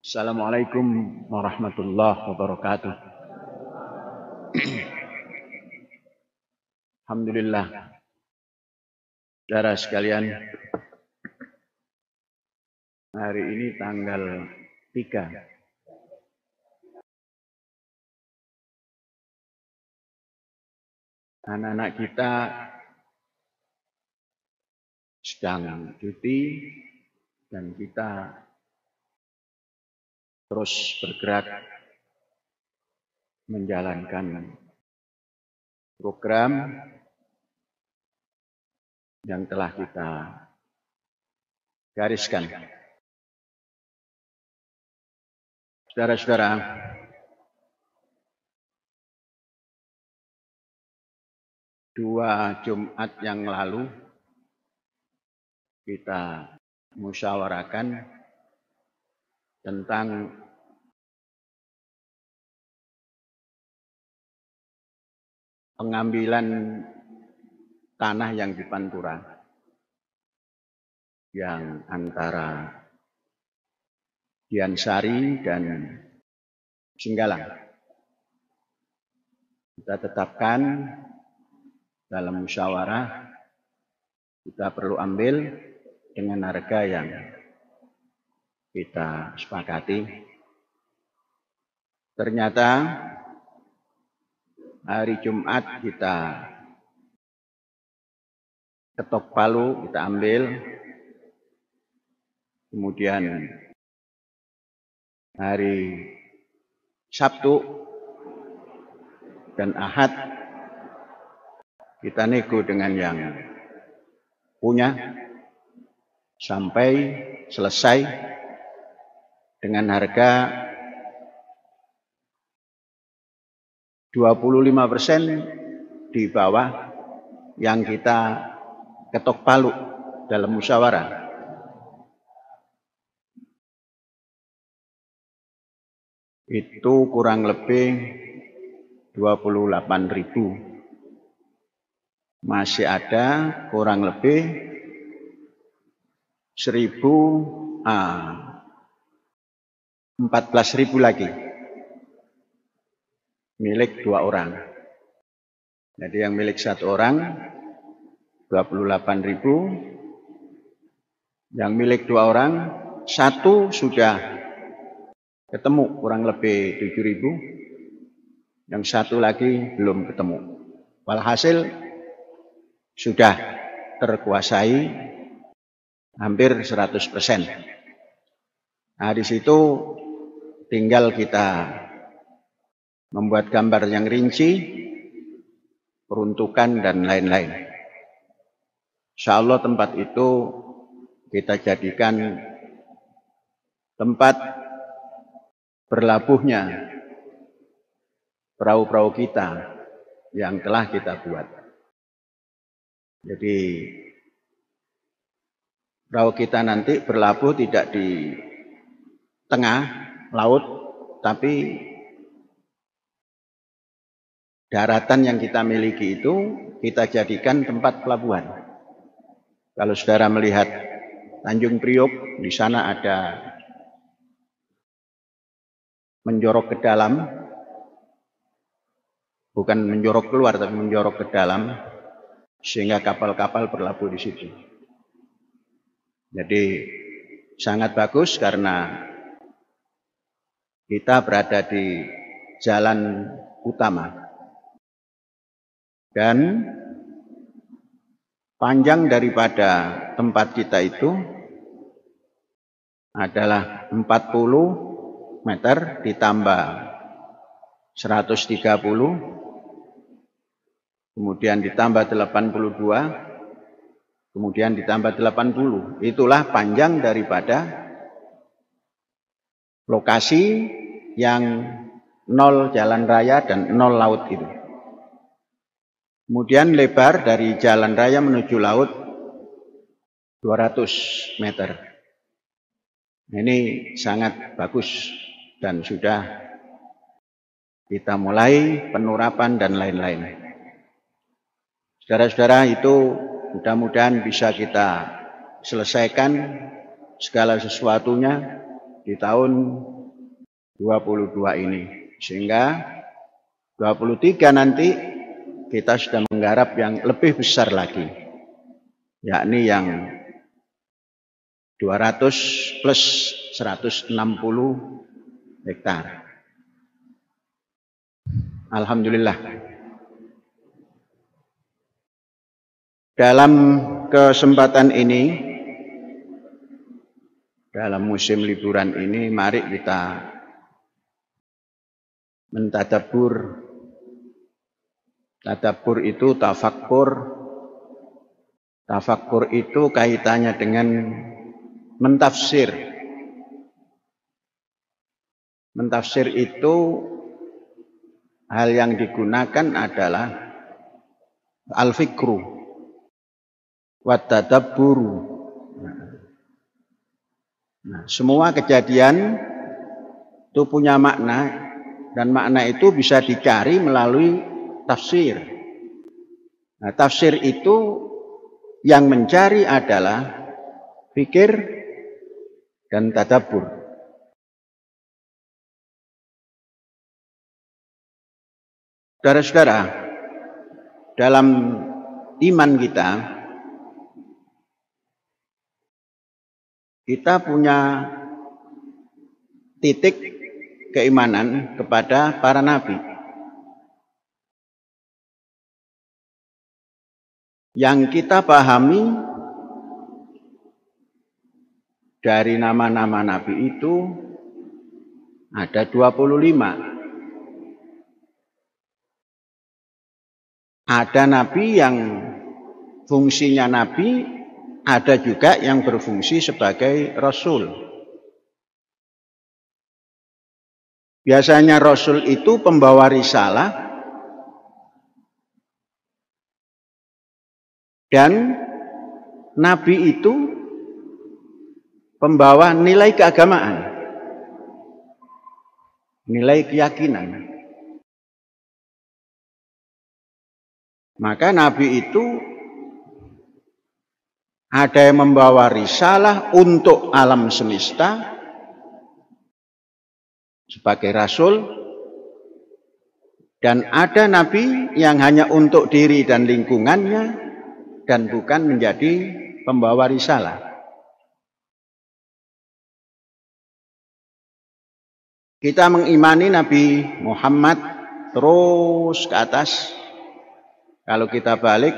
Assalamualaikum warahmatullahi wabarakatuh. Alhamdulillah, saudara sekalian, hari ini tanggal 3. Anak-anak kita sedang cuti dan kita terus bergerak menjalankan program yang telah kita gariskan. Saudara-saudara, dua Jumat yang lalu kita musyawarahkan tentang pengambilan tanah yang di Pantura yang antara Diansari dan Singgalang. Kita tetapkan dalam musyawarah kita perlu ambil dengan harga yang kita sepakati. Ternyata hari Jumat kita ketok palu, kita ambil. Kemudian hari Sabtu dan Ahad kita nego dengan yang punya sampai selesai dengan harga 25% di bawah yang kita ketok palu dalam musyawarah. Itu kurang lebih 28.000. Masih ada kurang lebih 14.000 lagi milik dua orang. Jadi yang milik satu orang 28.000, yang milik dua orang satu sudah ketemu kurang lebih 7.000, yang satu lagi belum ketemu. Walhasil sudah terkuasai hampir 100%. Nah, di situ tinggal kita membuat gambar yang rinci, peruntukan dan lain-lain. Insya Allah tempat itu kita jadikan tempat berlabuhnya perahu-perahu kita yang telah kita buat. Jadi perahu kita nanti berlabuh tidak di tengah laut, tapi daratan yang kita miliki itu kita jadikan tempat pelabuhan. Kalau saudara melihat Tanjung Priok, di sana ada menjorok ke dalam, bukan menjorok keluar tapi menjorok ke dalam, sehingga kapal-kapal berlabuh di situ. Jadi sangat bagus karena kita berada di jalan utama dan panjang daripada tempat kita itu adalah 40 meter ditambah 130, kemudian ditambah 82, kemudian ditambah 80. Itulah panjang daripada lokasi yang 0 jalan raya dan 0 laut itu. Kemudian lebar dari jalan raya menuju laut 200 meter. Ini sangat bagus dan sudah kita mulai penurapan dan lain-lain. Saudara-saudara, itu mudah-mudahan bisa kita selesaikan segala sesuatunya di tahun 22 ini. Sehingga 23 nanti kita sudah menggarap yang lebih besar lagi, yakni yang 200 plus 160 hektar. Alhamdulillah. Dalam kesempatan ini, dalam musim liburan ini, mari kita mentadabbur. Tadabbur itu tafakkur. Tafakkur itu kaitannya dengan mentafsir. Mentafsir itu hal yang digunakan adalah al-fikru wa tadabburu. Nah, semua kejadian itu punya makna, dan makna itu bisa dicari melalui tafsir. Nah, tafsir itu yang mencari adalah fikir dan tadabbur. Saudara-saudara, dalam iman kita punya titik keimanan kepada para nabi. Yang kita pahami dari nama-nama nabi itu ada 25. Ada nabi yang fungsinya nabi, ada juga yang berfungsi sebagai rasul. Biasanya rasul itu pembawa risalah, dan nabi itu pembawa nilai keagamaan, nilai keyakinan. Maka nabi itu ada yang membawa risalah untuk alam semesta sebagai rasul, dan ada nabi yang hanya untuk diri dan lingkungannya dan bukan menjadi pembawa risalah. Kita mengimani Nabi Muhammad terus ke atas. Kalau kita balik,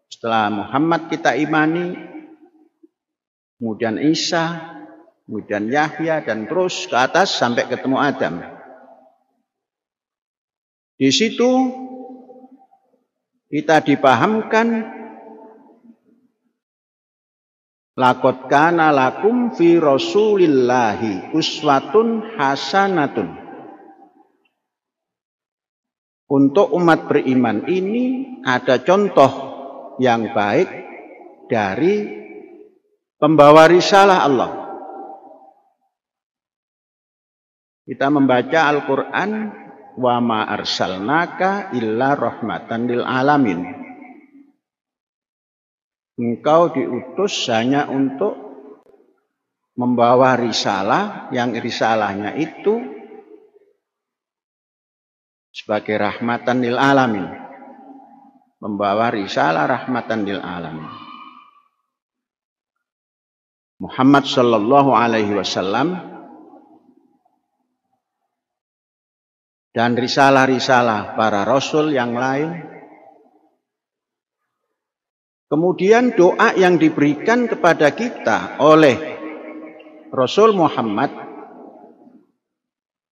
setelah Muhammad kita imani, kemudian Isa, kemudian Yahya, dan terus ke atas sampai ketemu Adam. Di situ kita dipahamkan, laqad kana lakum fi rasulillahi uswatun hasanatun. Untuk umat beriman ini ada contoh yang baik dari pembawa risalah Allah. Kita membaca Al-Quran, wa ma arsalnaka illa rahmatan lil alamin. Engkau diutus hanya untuk membawa risalah, yang risalahnya itu sebagai rahmatan lil alamin. Membawa risalah rahmatan lil alamin. Muhammad sallallahu alaihi wasallam dan risalah-risalah para rasul yang lain. Kemudian doa yang diberikan kepada kita oleh Rasul Muhammad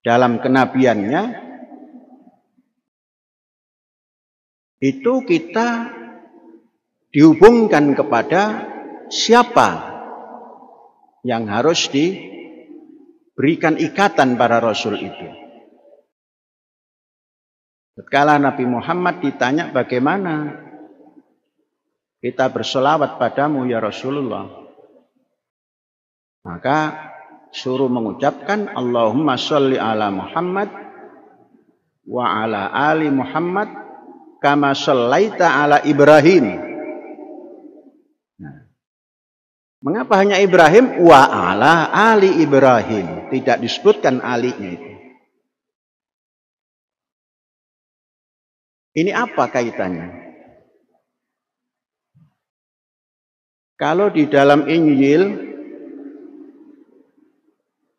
dalam kenabiannya, itu kita dihubungkan kepada siapa yang harus diberikan ikatan para rasul itu. Tatkala Nabi Muhammad ditanya bagaimana kita berselawat padamu ya Rasulullah, maka suruh mengucapkan Allahumma sholli ala Muhammad wa ala ali Muhammad kama shallaita ala Ibrahim. Nah, Mengapa hanya Ibrahim? Wa ala ali Ibrahim. Tidak disebutkan alinya itu. Ini apa kaitannya? Kalau di dalam Injil,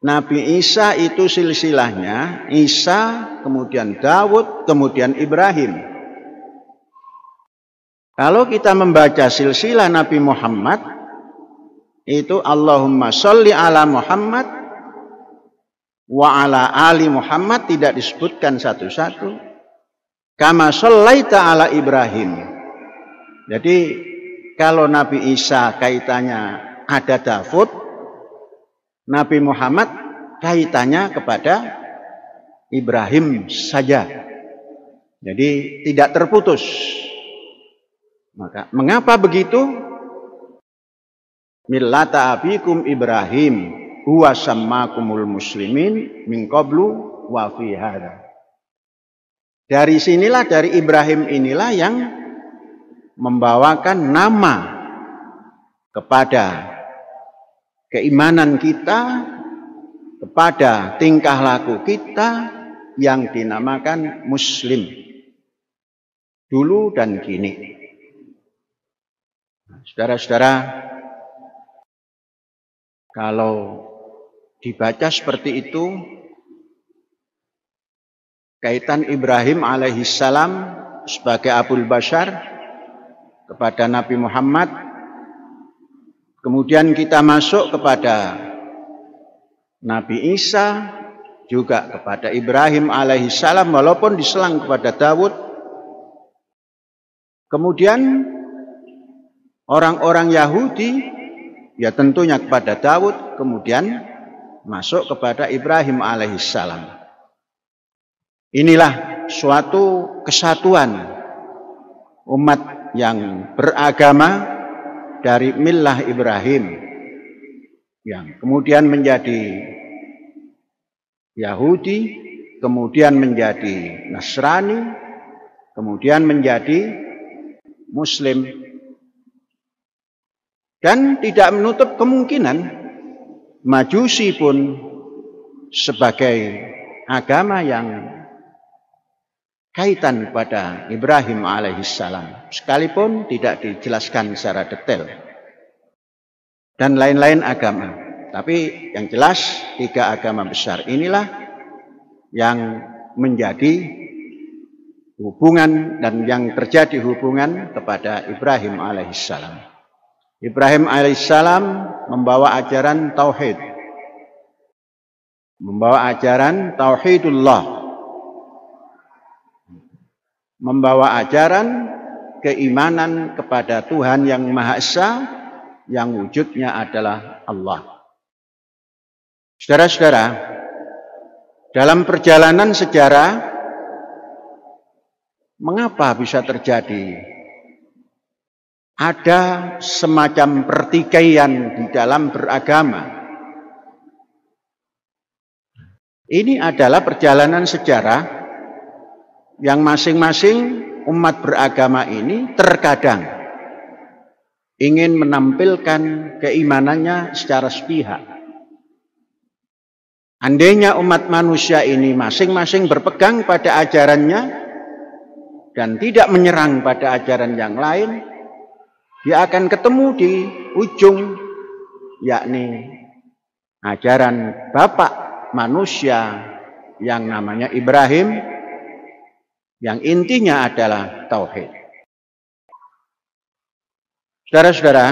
Nabi Isa itu silsilahnya, Isa, kemudian Daud, kemudian Ibrahim. Kalau kita membaca silsilah Nabi Muhammad, itu Allahumma sholli ala Muhammad wa ala ali Muhammad, tidak disebutkan satu-satu. Kama shollaita ala Ibrahim. Jadi kalau Nabi Isa kaitannya ada Daud, Nabi Muhammad kaitannya kepada Ibrahim saja. Jadi tidak terputus. Maka mengapa begitu? Millata abikum Ibrahim huwa sammakumul muslimin min qablu wa fi hadza. Dari sinilah, dari Ibrahim inilah yang membawakan nama kepada keimanan kita, kepada tingkah laku kita yang dinamakan Muslim dulu dan kini. Saudara-saudara, kalau dibaca seperti itu, kaitan Ibrahim alaihissalam sebagai Abul Bashar kepada Nabi Muhammad, kemudian kita masuk kepada Nabi Isa, juga kepada Ibrahim alaihissalam, walaupun diselang kepada Daud. Kemudian orang-orang Yahudi, ya tentunya kepada Daud, kemudian masuk kepada Ibrahim alaihissalam. Inilah suatu kesatuan umat yang beragama dari millah Ibrahim, yang kemudian menjadi Yahudi, kemudian menjadi Nasrani, kemudian menjadi Muslim. Dan tidak menutup kemungkinan Majusi pun sebagai agama yang kaitan pada Ibrahim alaihissalam, sekalipun tidak dijelaskan secara detail. Dan lain-lain agama. Tapi yang jelas, tiga agama besar inilah yang menjadi hubungan dan yang terjadi hubungan kepada Ibrahim alaihissalam. Ibrahim alaihissalam membawa ajaran tauhid, membawa ajaran tauhidullah, membawa ajaran keimanan kepada Tuhan yang Maha Esa, yang wujudnya adalah Allah. Saudara-saudara, dalam perjalanan sejarah, mengapa bisa terjadi ada semacam pertikaian di dalam beragama? Ini adalah perjalanan sejarah yang masing-masing umat beragama ini terkadang ingin menampilkan keimanannya secara sepihak. Andainya umat manusia ini masing-masing berpegang pada ajarannya dan tidak menyerang pada ajaran yang lain, dia akan ketemu di ujung, yakni ajaran bapak manusia yang namanya Ibrahim, yang intinya adalah tauhid. Saudara-saudara,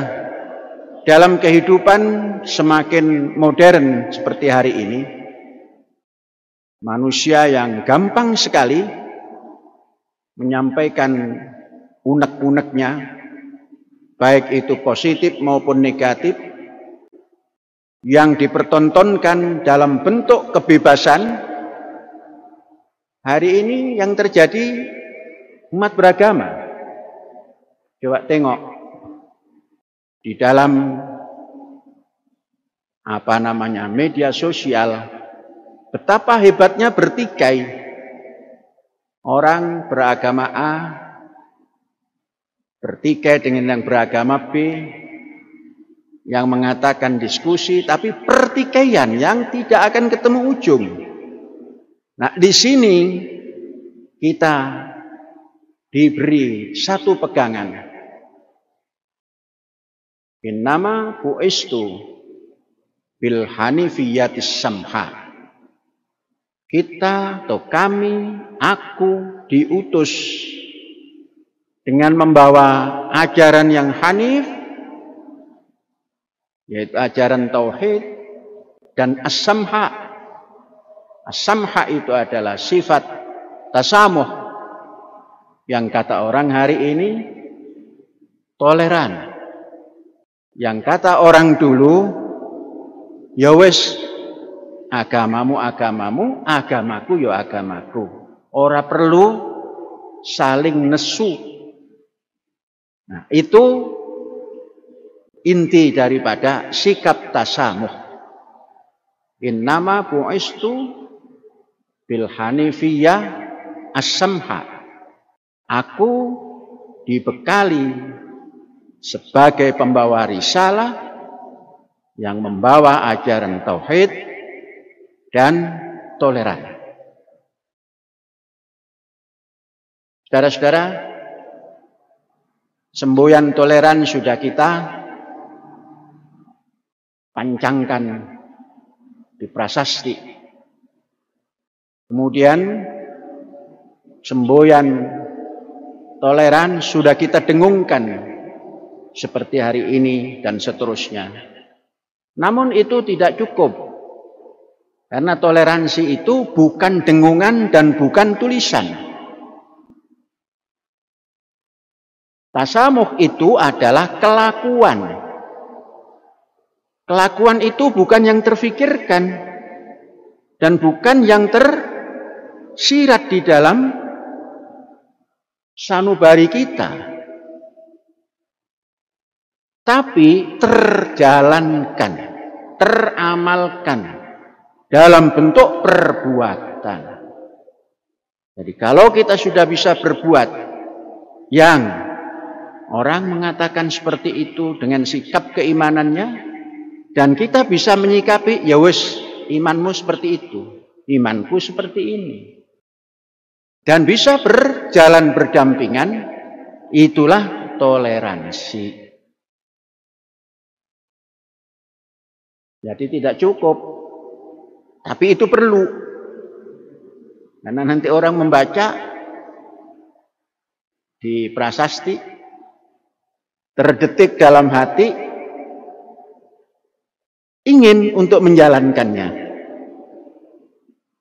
dalam kehidupan semakin modern seperti hari ini, manusia yang gampang sekali menyampaikan unek-uneknya, baik itu positif maupun negatif, yang dipertontonkan dalam bentuk kebebasan. Hari ini yang terjadi umat beragama. Coba tengok di dalam media sosial, betapa hebatnya bertikai. Orang beragama A bertikai dengan yang beragama B, yang mengatakan diskusi, tapi pertikaian yang tidak akan ketemu ujung. Nah, di sini kita diberi satu pegangan. Innama bu'istu bil hanifiyatis samha. Kita atau kami, aku diutus dengan membawa ajaran yang hanif, yaitu ajaran tauhid dan as-samha. As-samha itu adalah sifat tasamuh yang kata orang hari ini toleran. Yang kata orang dulu ya wis agamamu agamamu, agamaku ya agamaku. Ora perlu saling nesu. Nah, itu inti daripada sikap tasamuh. Innama bu'istu bil hanifiyah as-samha. Aku dibekali sebagai pembawa risalah yang membawa ajaran tauhid dan toleran. Saudara-saudara, semboyan toleran sudah kita pancangkan di prasasti. Kemudian semboyan toleran sudah kita dengungkan seperti hari ini dan seterusnya. Namun itu tidak cukup. Karena toleransi itu bukan dengungan dan bukan tulisan. Tasamuh itu adalah kelakuan. Kelakuan itu bukan yang terfikirkan dan bukan yang tersirat di dalam sanubari kita. Tapi terjalankan, teramalkan dalam bentuk perbuatan. Jadi kalau kita sudah bisa berbuat yang orang mengatakan seperti itu dengan sikap keimanannya, dan kita bisa menyikapi, ya wis, imanmu seperti itu, imanku seperti ini, dan bisa berjalan berdampingan, itulah toleransi. Jadi tidak cukup, tapi itu perlu. Karena nanti orang membaca di prasasti, terdetik dalam hati, ingin untuk menjalankannya.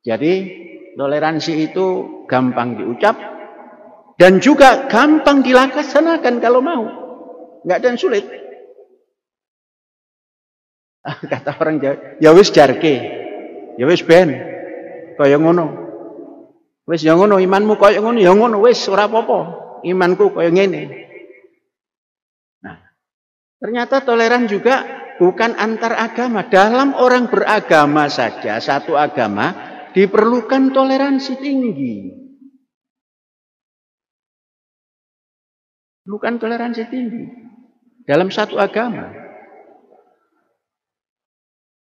Jadi toleransi itu gampang diucap dan juga gampang dilaksanakan kalau mau. Enggak ada yang sulit. Kata orang Jawa, ya wis jarke, ya wis ben, kaya ngono. Wis ya ngono, imanmu kaya ngono, ya ngono, wis ora apa-apa. Imanku kaya ngene. Nah, ternyata toleran juga bukan antar agama. Dalam orang beragama saja, satu agama, diperlukan toleransi tinggi. Bukan toleransi tinggi dalam satu agama.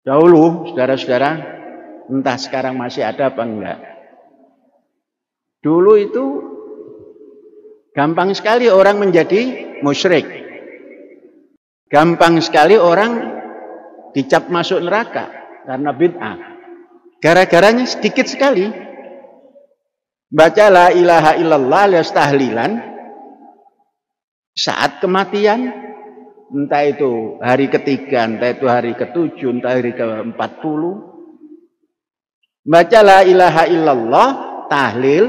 Dahulu, saudara-saudara, entah sekarang masih ada apa enggak. Dulu itu gampang sekali orang menjadi musyrik. Gampang sekali orang dicap masuk neraka karena bid'ah. Gara-garanya sedikit sekali. Baca la ilaha illallah alias tahlilan saat kematian, entah itu hari ketiga, entah itu hari ketujuh, entah hari ke-40. Baca la ilaha illallah, tahlil,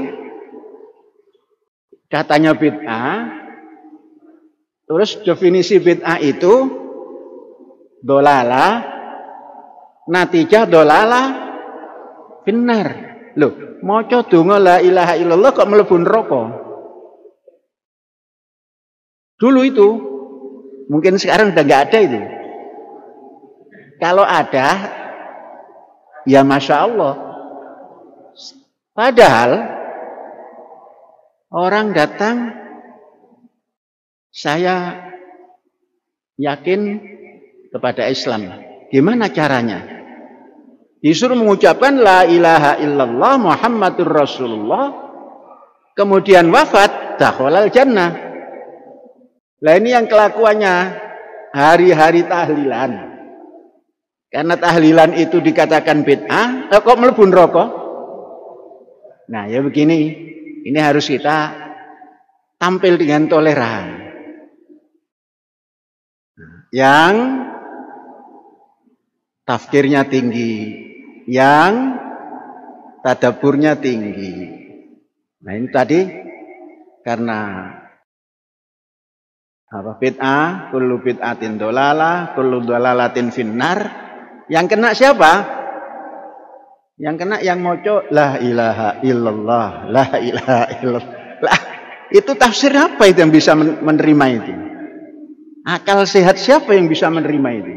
katanya bid'ah. Terus definisi bid'ah itu dolala, natijah dolala, benar. Loh, maca donga la ilaha illallah kok mlebu neraka? Dulu itu, mungkin sekarang udah nggak ada itu. Kalau ada, ya Masya Allah. Padahal orang datang, saya yakin kepada Islam. Gimana caranya? Disuruh mengucapkan la ilaha illallah Muhammadur Rasulullah, kemudian wafat, dakhalal jannah. Lah ini yang kelakuannya hari-hari tahlilan. Karena tahlilan itu dikatakan bid'ah, kok mlebu neraka? Nah, ya begini. Ini harus kita tampil dengan toleran. Yang tafsirnya tinggi, yang tadaburnya tinggi. Nah, ini tadi karena apa? Bid'ah, kullu bid'atin dolalah, kullu dolalatin finnar. Yang kena siapa? Yang kena yang moco la ilaha illallah, la ilaha illallah. Lah, itu tafsir apa itu yang bisa menerima itu? Akal sehat siapa yang bisa menerima itu?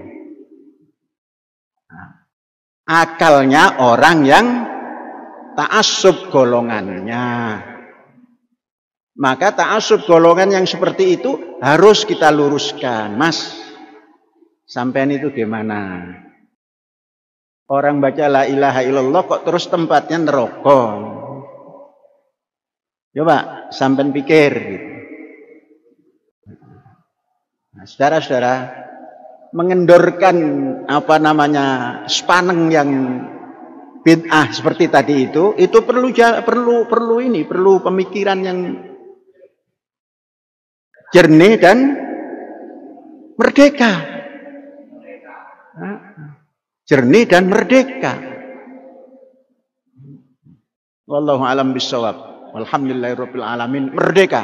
Akalnya orang yang ta'assub golongannya. Maka ta'assub golongan yang seperti itu harus kita luruskan. Mas, sampean itu gimana? Orang baca la ilaha illallah kok terus tempatnya neraka. Coba sampean pikir gitu. Nah, saudara-saudara, mengendorkan apa namanya sepaneng yang bid'ah seperti tadi itu perlu pemikiran yang jernih dan merdeka. Jernih dan merdeka. Wallahu a'lam bishawab. Walhamdulillahirabbil alamin. Merdeka.